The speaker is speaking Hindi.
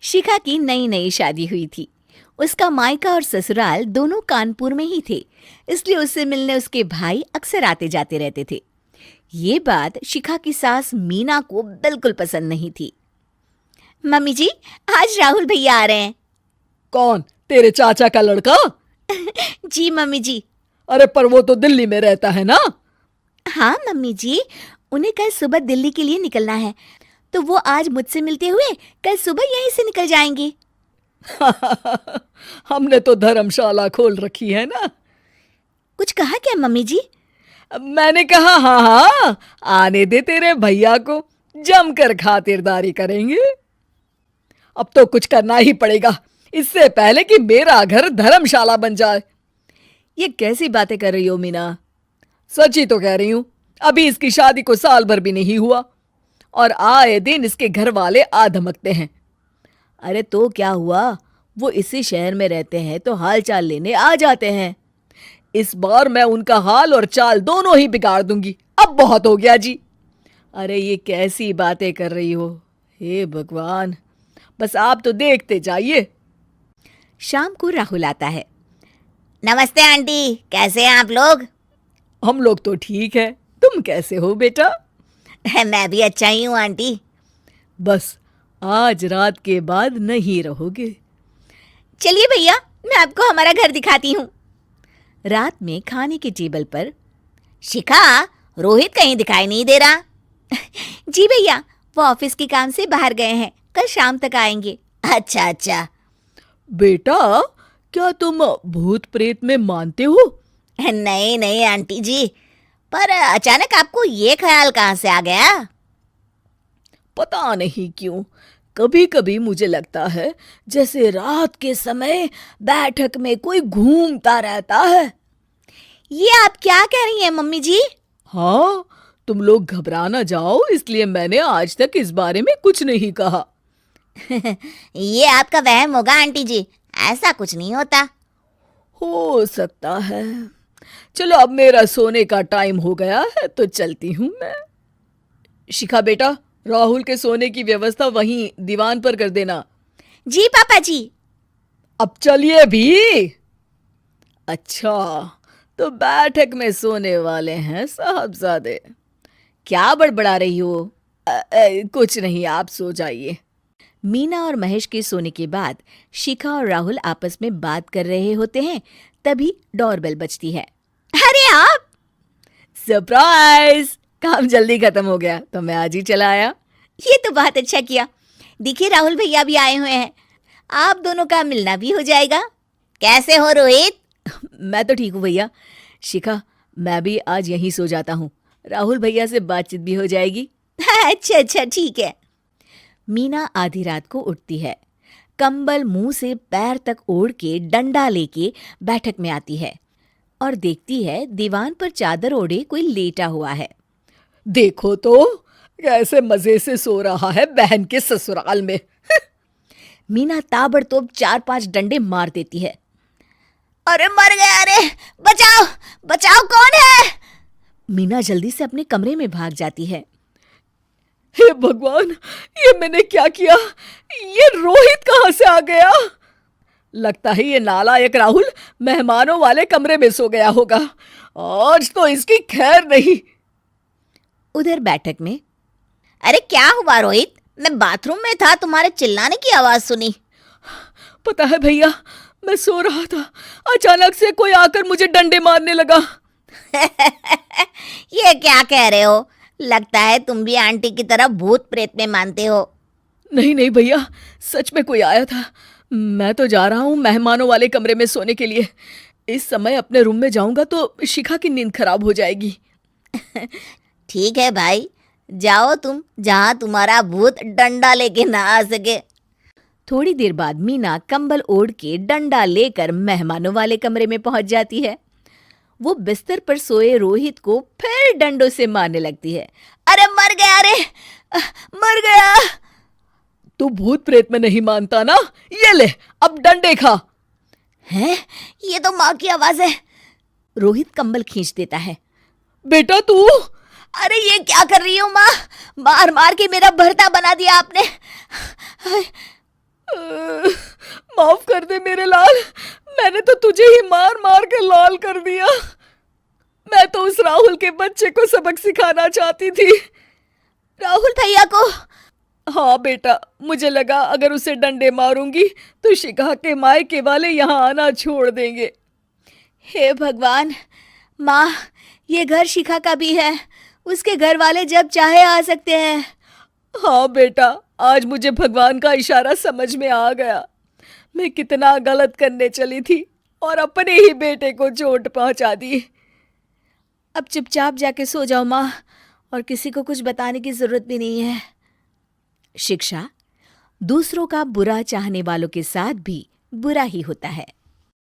शिखा की नई नई शादी हुई थी। उसका मायका और ससुराल दोनों कानपुर में ही थे, इसलिए उससे मिलने उसके भाई अक्सर आते जाते रहते थे। ये बात शिखा की सास मीना को बिल्कुल पसंद नहीं थी। मम्मी जी, आज राहुल भैया आ रहे हैं। कौन, तेरे चाचा का लड़का? जी मम्मी जी। अरे पर वो तो दिल्ली में रहता है ना। हाँ मम्मी जी, उन्हें कल सुबह दिल्ली के लिए निकलना है, तो वो आज मुझसे मिलते हुए कल सुबह यहीं से निकल जाएंगे। हमने तो धर्मशाला खोल रखी है ना। कुछ कहा क्या मम्मी जी? मैंने कहा हाँ हाँ, आने दे तेरे भैया को, जमकर खातिरदारी करेंगे। अब तो कुछ करना ही पड़ेगा, इससे पहले कि मेरा घर धर्मशाला बन जाए। ये कैसी बातें कर रही हो मीना? सच ही तो कह रही हूं। अभी इसकी शादी को साल भर भी नहीं हुआ और आए दिन इसके घर वाले आ धमकते हैं। अरे तो क्या हुआ, वो इसी शहर में रहते हैं तो हाल चाल लेने आ जाते हैं। इस बार मैं उनका हाल और चाल दोनों ही बिगाड़ दूंगी। अब बहुत हो गया जी। अरे ये कैसी बातें कर रही हो, हे भगवान, बस आप तो देखते जाइए। शाम को राहुल आता है। नमस्ते आंटी, कैसे हैं आप लोग? हम लोग तो ठीक है, तुम कैसे हो बेटा? मैं भी अच्छा ही हूँ आंटी। बस आज रात के बाद नहीं रहोगे। चलिए भैया, मैं आपको हमारा घर दिखाती हूँ। रात में खाने के टेबल पर शिखा, रोहित कहीं दिखाई नहीं दे रहा। जी भैया, वो ऑफिस के काम से बाहर गए हैं, कल शाम तक आएंगे। अच्छा अच्छा। बेटा, क्या तुम भूत प्रेत में मानते हो? नहीं नहीं आंटी जी, पर अचानक आपको ये ख्याल कहाँ से आ गया? पता नहीं क्यों, कभी कभी मुझे लगता है जैसे रात के समय बैठक में कोई घूमता रहता है। ये आप क्या कह रही हैं मम्मी जी? हाँ, तुम लोग घबरा ना जाओ, इसलिए मैंने आज तक इस बारे में कुछ नहीं कहा। ये आपका वहम होगा आंटी जी, ऐसा कुछ नहीं होता। हो सकता है। चलो अब मेरा सोने का टाइम हो गया है तो चलती हूँ मैं। शिखा बेटा, राहुल के सोने की व्यवस्था वहीं दीवान पर कर देना। जी पापा जी। अब चलिए भी। अच्छा, तो बैठक में सोने वाले हैं साहबजादे। क्या बड़बड़ा रही हो? कुछ नहीं, आप सो जाइए। मीना और महेश के सोने के बाद शिखा और राहुल आपस में बात कर रहे होते हैं, तभी डोरबेल बजती है। अरे आप! सरप्राइज! काम जल्दी खत्म हो गया तो मैं आज ही चला आया। ये तो बहुत अच्छा किया। देखिए राहुल भैया भी आए हुए हैं, आप दोनों का मिलना भी हो जाएगा। कैसे हो रोहित? मैं तो ठीक हूँ भैया। शिखा, मैं भी आज यहीं सो जाता हूँ, राहुल भैया से बातचीत भी हो जाएगी। अच्छा अच्छा, ठीक है। मीना आधी रात को उठती है, कंबल मुंह से पैर तक ओढ़ के डंडा लेके बैठक में आती है और देखती है दीवान पर चादर ओढ़े कोई लेटा हुआ है। देखो तो कैसे मजे से सो रहा है बहन के ससुराल में। मीना ताबड़तोड़ 4-5 डंडे मार देती है। अरे मर गया, अरे बचाओ बचाओ, कौन है? मीना जल्दी से अपने कमरे में भाग जाती है। हे भगवान, ये मैंने क्या किया? ये रोहित कहाँ से आ गया? लगता है ये नालायक राहुल मेहमानों वाले कमरे में सो गया होगा। आज तो इसकी खैर नहीं। उधर बैठक में, अरे क्या हुआ रोहित? मैं बाथरूम में था, तुम्हारे चिल्लाने की आवाज सुनी। पता है भैया, मैं सो रहा था, अचानक से कोई आकर मुझे डंडे मारने लगा। ये क्या कह रहे हो? लगता है तुम भी आंटी की तरह भूत प्रेत में मानते हो। नहीं नहीं भैया, सच में कोई आया था। मैं तो जा रहा हूँ मेहमानों वाले कमरे में सोने के लिए। इस समय अपने रूम में जाऊंगा तो शिखा की नींद खराब हो जाएगी। ठीक है भाई, जाओ तुम, जहां तुम्हारा भूत डंडा लेके ना आ सके। थोड़ी देर बाद मीना कंबल ओढ़ के डंडा लेकर मेहमानों वाले कमरे में पहुंच जाती है। वो बिस्तर पर सोए रोहित को फिर डंडों से मारने लगती है। अरे मर गया, अरे मर गया। तू भूत प्रेत में नहीं मानता ना? ये ले, अब डंडे खा। हैं? ये तो माँ की आवाज है। रोहित कंबल खींच देता है। बेटा तू! अरे ये क्या कर रही हो माँ? मार मार के मेरा भरता बना दिया आपने। कर दे मेरे लाल, मैंने तो तुझे ही मार मार के लाल कर दिया। मैं तो उस राहुल के बच्चे को सबक सिखाना चाहती थी। राहुल भैया को? हाँ बेटा, मुझे लगा अगर उसे डंडे मारूंगी तो शिखा के मायके वाले यहाँ आना छोड़ देंगे। हे भगवान, माँ, ये घर शिखा का भी है, उसके घर वाले जब चाहे आ सकते हैं। हाँ बेटा, आज मुझे भगवान का इशारा समझ में आ गया। मैं कितना गलत करने चली थी और अपने ही बेटे को चोट पहुंचा दी। अब चुपचाप जाके सो जाओ माँ, और किसी को कुछ बताने की जरूरत भी नहीं है। शिक्षा दूसरों का बुरा चाहने वालों के साथ भी बुरा ही होता है।